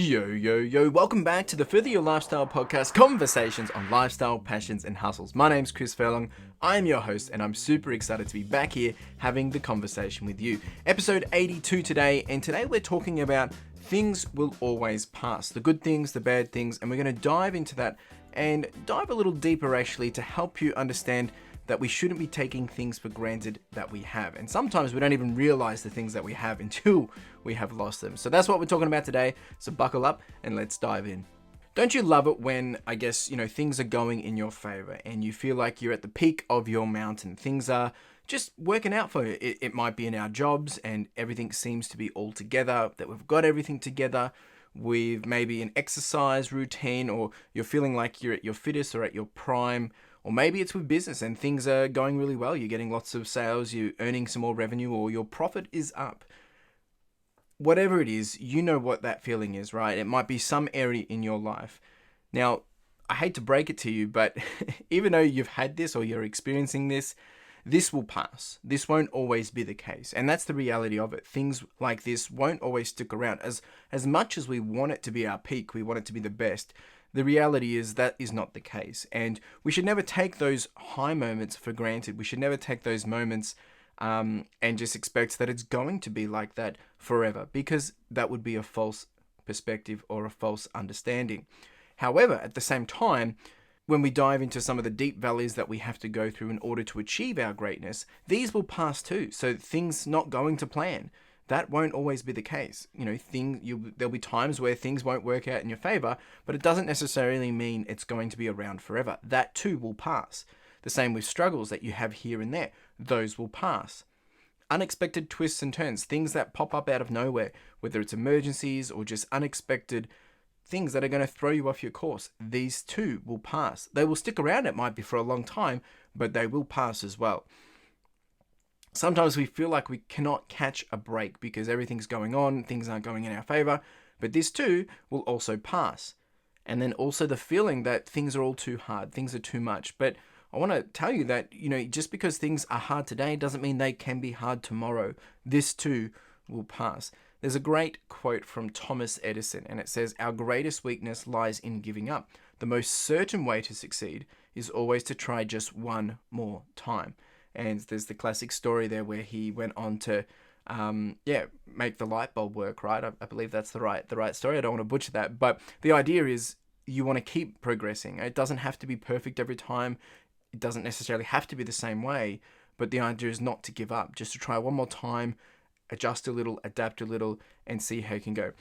Yo, welcome back to the Further Your Lifestyle podcast, conversations on lifestyle, passions, and hustles. My name's Chris Furlong, I'm your host, and I'm super excited to be back here having the conversation with you. Episode 82 today, and today we're talking about things will always pass. The good things, the bad things, and we're going to dive into that and dive a little deeper actually to help you understand that we shouldn't be taking things for granted that we have. And sometimes we don't even realize the things that we have until we have lost them. So that's what we're talking about today. So buckle up and let's dive in. Don't you love it when, things are going in your favor and you feel like you're at the peak of your mountain? Things are just working out for you. It might be in our jobs and everything seems to be all together, that we've got everything together with maybe an exercise routine, or you're feeling like you're at your fittest or at your prime. Or maybe it's with business and things are going really well. You're getting lots of sales, you're earning some more revenue, or your profit is up. Whatever it is, you know what that feeling is, right? It might be some area in your life. Now, I hate to break it to you, but even though you've had this or you're experiencing this, this will pass. This won't always be the case. And that's the reality of it. Things like this won't always stick around. As much as we want it to be our peak, we want it to be the best, the reality is that is not the case. And we should never take those high moments for granted. We should never take those moments and just expect that it's going to be like that forever, because that would be a false perspective or a false understanding. However, at the same time, when we dive into some of the deep valleys that we have to go through in order to achieve our greatness, these will pass too. So things not going to plan, that won't always be the case. There'll be times where things won't work out in your favor, but it doesn't necessarily mean it's going to be around forever. That too will pass. The same with struggles that you have here and there. Those will pass. Unexpected twists and turns, things that pop up out of nowhere, whether it's emergencies or just unexpected things that are going to throw you off your course, these too will pass. They will stick around, it might be for a long time, but they will pass as well. Sometimes we feel like we cannot catch a break because everything's going on, things aren't going in our favor, but this too will also pass. And then also the feeling that things are all too hard, things are too much. But I want to tell you that, just because things are hard today doesn't mean they can be hard tomorrow. This too will pass. There's a great quote from Thomas Edison, and it says, "Our greatest weakness lies in giving up. The most certain way to succeed is always to try just one more time." And there's the classic story there where he went on to, make the light bulb work, right? I believe that's the right story. I don't want to butcher that, but the idea is you want to keep progressing. It doesn't have to be perfect every time. It doesn't necessarily have to be the same way, but the idea is not to give up, just to try one more time, adjust a little, adapt a little, and see how you can go.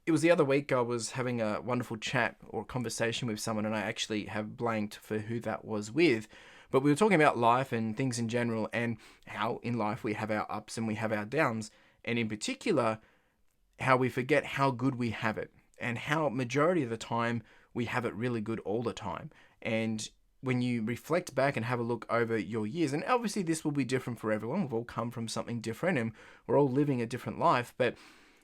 It was the other week I was having a wonderful chat or conversation with someone, and I actually have blanked for who that was with. But we were talking about life and things in general, and how in life we have our ups and we have our downs, and in particular, how we forget how good we have it, and how majority of the time we have it really good all the time. And when you reflect back and have a look over your years, and obviously this will be different for everyone, we've all come from something different and we're all living a different life, but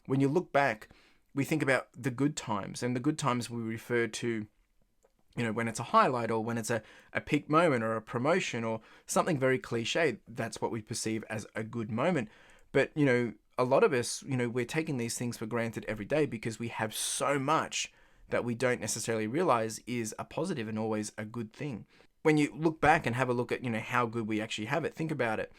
when you look back, we think about the good times, and the good times we refer to when it's a highlight, or when it's a peak moment, or a promotion, or something very cliche. That's what we perceive as a good moment. But, a lot of us, we're taking these things for granted every day because we have so much that we don't necessarily realize is a positive and always a good thing. When you look back and have a look at, how good we actually have it, think about it.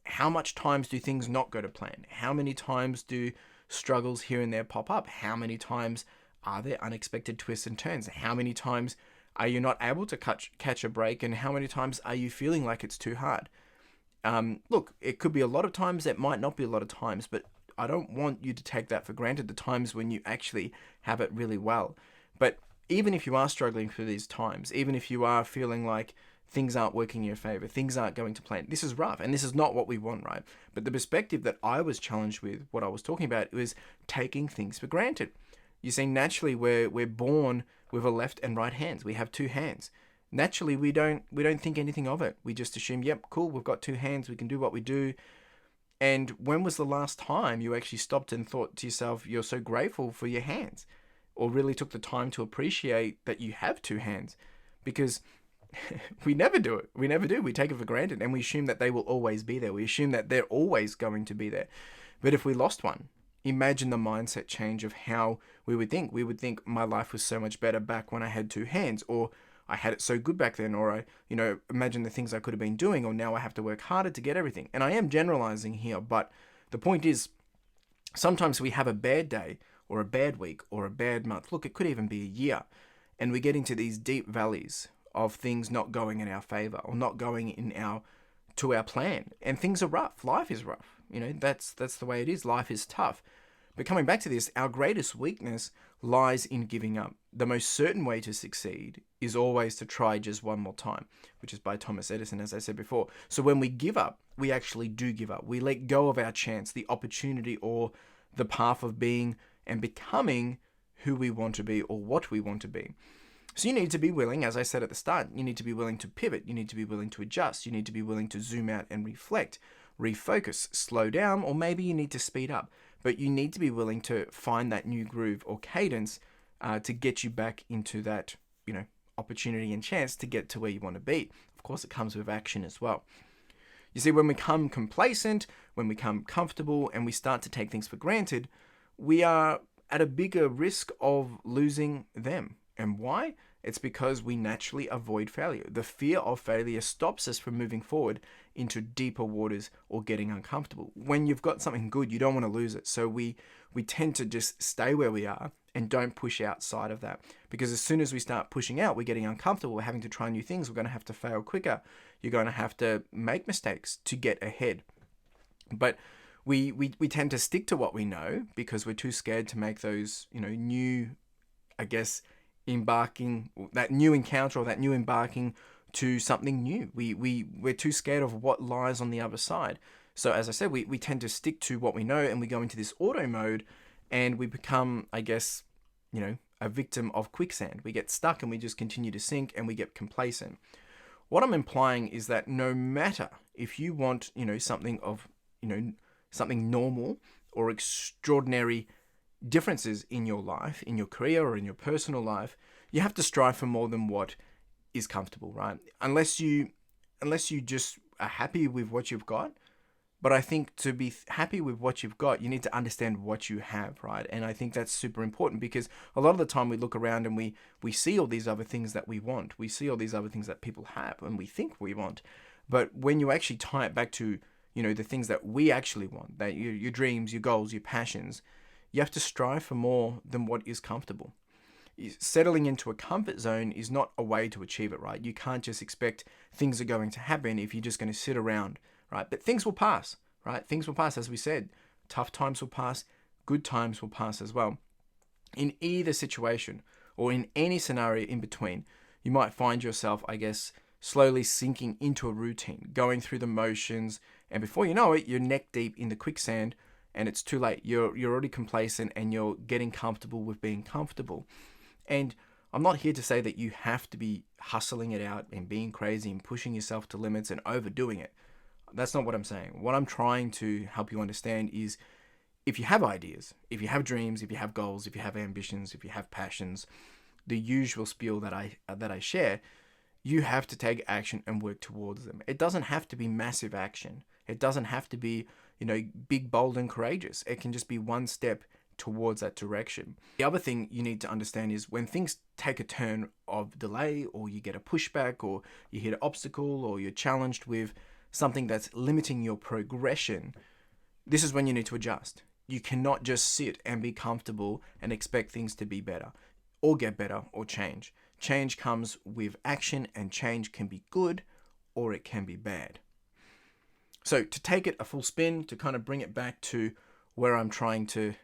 How much times do things not go to plan? How many times do struggles here and there pop up? How many times are there unexpected twists and turns? How many times are you not able to catch a break? And how many times are you feeling like it's too hard? Look, it could be a lot of times, it might not be a lot of times, but I don't want you to take that for granted, the times when you actually have it really well. But even if you are struggling through these times, even if you are feeling like things aren't working in your favor, things aren't going to plan, this is rough, and this is not what we want, right? But the perspective that I was challenged with, what I was talking about, was taking things for granted. You see, naturally, we're born with a left and right hands. We have two hands. Naturally, we don't think anything of it. We just assume, yep, cool, we've got two hands, we can do what we do. And when was the last time you actually stopped and thought to yourself, you're so grateful for your hands? Or really took the time to appreciate that you have two hands? Because we never do it. We never do. We take it for granted, and we assume that they will always be there. We assume that they're always going to be there. But if we lost one, imagine the mindset change of how we would think. We would think my life was so much better back when I had two hands, or I had it so good back then, or imagine the things I could have been doing, or now I have to work harder to get everything. And I am generalizing here, but the point is, sometimes we have a bad day, or a bad week, or a bad month. Look, it could even be a year. And we get into these deep valleys of things not going in our favor, or not going to our plan. And things are rough. Life is rough. That's the way it is. Life is tough. But coming back to this, our greatest weakness lies in giving up. The most certain way to succeed is always to try just one more time, which is by Thomas Edison, as I said before. So when we give up, we actually do give up. We let go of our chance, the opportunity, or the path of being and becoming who we want to be or what we want to be. So you need to be willing, as I said at the start, you need to be willing to pivot. You need to be willing to adjust. You need to be willing to zoom out and reflect, refocus, slow down, or maybe you need to speed up. But you need to be willing to find that new groove or cadence to get you back into that, opportunity and chance to get to where you want to be. Of course, it comes with action as well. You see, when we become complacent, when we become comfortable, and we start to take things for granted, we are at a bigger risk of losing them. And why? It's because we naturally avoid failure. The fear of failure stops us from moving forward into deeper waters or getting uncomfortable. When you've got something good, you don't want to lose it. So we tend to just stay where we are and don't push outside of that. Because as soon as we start pushing out, we're getting uncomfortable. We're having to try new things. We're going to have to fail quicker. You're going to have to make mistakes to get ahead. But we tend to stick to what we know because we're too scared to make those, new, that new encounter or that new embarking to something new. We're too scared of what lies on the other side. So as I said, we tend to stick to what we know, and we go into this auto mode, and we become, a victim of quicksand. We get stuck and we just continue to sink, and we get complacent. What I'm implying is that no matter if you want, something of, something normal or extraordinary differences in your life, in your career, or in your personal life, you have to strive for more than what is comfortable, right? Unless you just are happy with what you've got. But I think to be happy with what you've got, you need to understand what you have, right? And I think that's super important, because a lot of the time we look around and we see all these other things that we want. We see all these other things that people have and we think we want. But when you actually tie it back to, the things that we actually want, that your dreams, your goals, your passions, you have to strive for more than what is comfortable. Settling into a comfort zone is not a way to achieve it, right? You can't just expect things are going to happen if you're just going to sit around, right? But things will pass, right? Things will pass, as we said. Tough times will pass, good times will pass as well. In either situation or in any scenario in between, you might find yourself, slowly sinking into a routine, going through the motions, and before you know it, you're neck deep in the quicksand, and it's too late. You're already complacent, and you're getting comfortable with being comfortable. And I'm not here to say that you have to be hustling it out and being crazy and pushing yourself to limits and overdoing it. That's not what I'm saying. What I'm trying to help you understand is, if you have ideas, if you have dreams, if you have goals, if you have ambitions, if you have passions, the usual spiel that I share, you have to take action and work towards them. It doesn't have to be massive action. It doesn't have to be, big, bold, and courageous. It can just be one step towards that direction. The other thing you need to understand is, when things take a turn of delay, or you get a pushback, or you hit an obstacle, or you're challenged with something that's limiting your progression, this is when you need to adjust. You cannot just sit and be comfortable and expect things to be better, or get better, or change. Change comes with action, and change can be good or it can be bad. So to take it a full spin, to kind of bring it back to where I'm trying to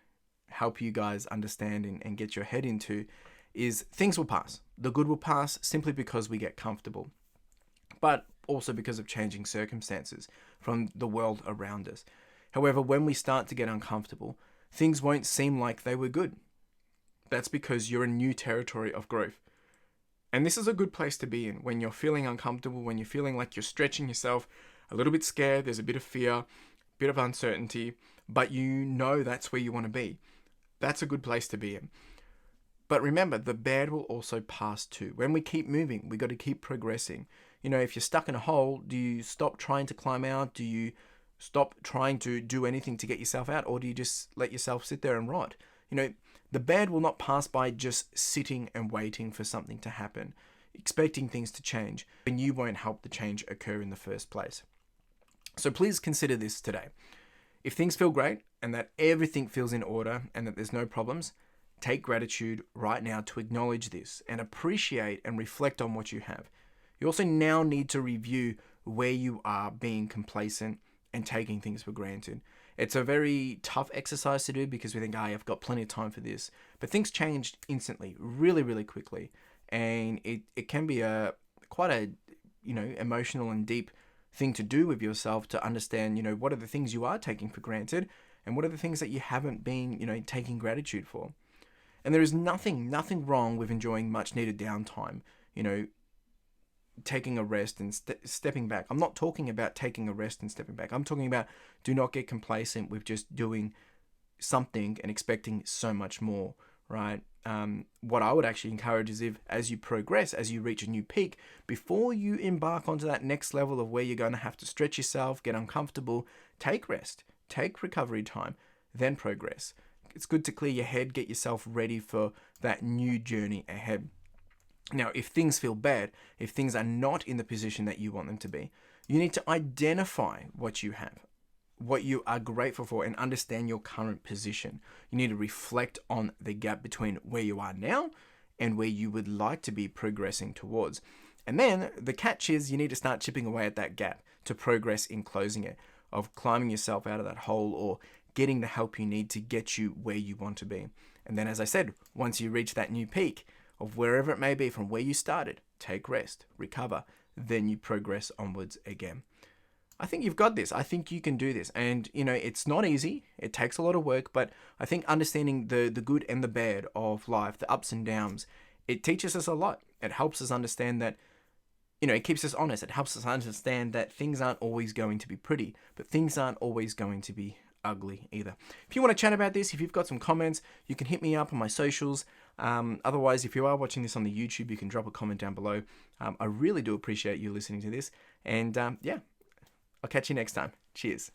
help you guys understand and get your head into, is things will pass. The good will pass simply because we get comfortable, but also because of changing circumstances from the world around us. However, when we start to get uncomfortable, things won't seem like they were good. That's because you're in new territory of growth. And this is a good place to be in when you're feeling uncomfortable, when you're feeling like you're stretching yourself, a little bit scared, there's a bit of fear, a bit of uncertainty, but that's where you want to be. That's a good place to be in. But remember, the bad will also pass too. When we keep moving, we got to keep progressing. If you're stuck in a hole, do you stop trying to climb out? Do you Stop trying to do anything to get yourself out, or do you just let yourself sit there and rot? The bad will not pass by just sitting and waiting for something to happen, expecting things to change, and you won't help the change occur in the first place. So please consider this today. If things feel great and that everything feels in order and that there's no problems, take gratitude right now to acknowledge this and appreciate and reflect on what you have. You also now need to review where you are being complacent and taking things for granted. It's a very tough exercise to do because we think, I've got plenty of time for this. But things change instantly, really, really quickly. And it can be quite a emotional and deep thing to do with yourself to understand, what are the things you are taking for granted and what are the things that you haven't been, taking gratitude for. And there is nothing wrong with enjoying much needed downtime, taking a rest and stepping back. I'm not talking about taking a rest and stepping back. I'm talking about do not get complacent with just doing something and expecting so much more, right? What I would actually encourage is as you progress, as you reach a new peak, before you embark onto that next level of where you're going to have to stretch yourself, get uncomfortable, take rest, take recovery time, then progress. It's good to clear your head, get yourself ready for that new journey ahead. Now, if things feel bad, if things are not in the position that you want them to be, you need to identify what you have, what you are grateful for, and understand your current position. You need to reflect on the gap between where you are now and where you would like to be progressing towards. And then the catch is you need to start chipping away at that gap to progress in closing it, of climbing yourself out of that hole or getting the help you need to get you where you want to be. And then, as I said, once you reach that new peak of wherever it may be from where you started, take rest, recover, then you progress onwards again. I think you've got this. I think you can do this. And, it's not easy. It takes a lot of work, but I think understanding the good and the bad of life, the ups and downs, it teaches us a lot. It helps us understand that, it keeps us honest. It helps us understand that things aren't always going to be pretty, but things aren't always going to be ugly either. If you want to chat about this, if you've got some comments, you can hit me up on my socials. Otherwise, if you are watching this on the YouTube, you can drop a comment down below. I really do appreciate you listening to this. And I'll catch you next time. Cheers.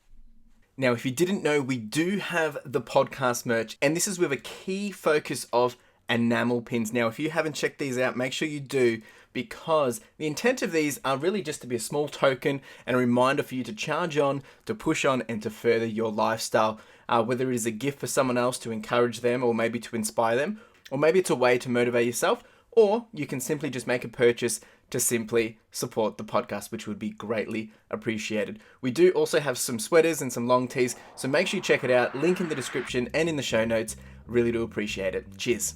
Now, if you didn't know, we do have the podcast merch, and this is with a key focus of enamel pins. Now, if you haven't checked these out, make sure you do, because the intent of these are really just to be a small token and a reminder for you to charge on, to push on, and to further your lifestyle. Whether it is a gift for someone else to encourage them or maybe to inspire them, or maybe it's a way to motivate yourself, or you can simply just make a purchase to simply support the podcast, which would be greatly appreciated. We do also have some sweaters and some long tees, so make sure you check it out. Link in the description and in the show notes. Really do appreciate it. Cheers.